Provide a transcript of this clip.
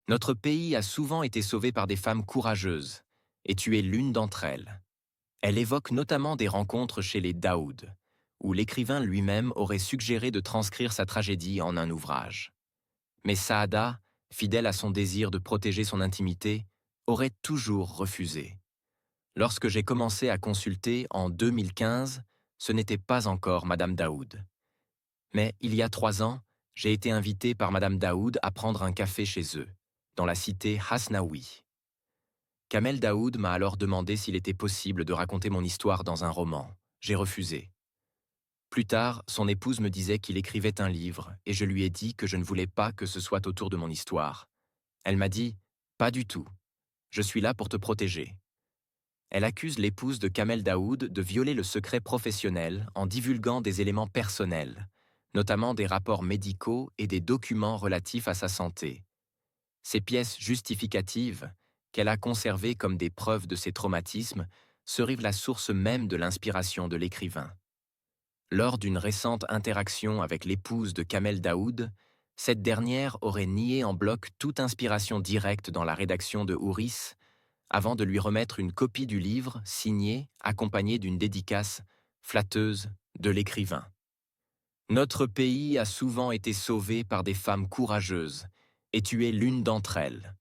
Notre pays a souvent été sauvé par des femmes courageuses, et tu es l'une d'entre elles. Elle évoque notamment des rencontres chez les Daoud, où l'écrivain lui-même aurait suggéré de transcrire sa tragédie en un ouvrage. Mais Saada, fidèle à son désir de protéger son intimité, aurait toujours refusé. Lorsque j'ai commencé à consulter en 2015, ce n'était pas encore Madame Daoud. Mais il y a 3 ans, j'ai été invité par Madame Daoud à prendre un café chez eux, dans la cité Hasnaoui. Kamel Daoud m'a alors demandé s'il était possible de raconter mon histoire dans un roman. J'ai refusé. Plus tard, son épouse me disait qu'il écrivait un livre et je lui ai dit que je ne voulais pas que ce soit autour de mon histoire. Elle m'a dit « Pas du tout. Je suis là pour te protéger. » Elle accuse l'épouse de Kamel Daoud de violer le secret professionnel en divulguant des éléments personnels, notamment des rapports médicaux et des documents relatifs à sa santé. Ces pièces justificatives, qu'elle a conservées comme des preuves de ses traumatismes, seraient la source même de l'inspiration de l'écrivain. Lors d'une récente interaction avec l'épouse de Kamel Daoud, cette dernière aurait nié en bloc toute inspiration directe dans la rédaction de Ouris, avant de lui remettre une copie du livre signée, accompagnée d'une dédicace flatteuse de l'écrivain. Notre pays a souvent été sauvé par des femmes courageuses, et tu es l'une d'entre elles.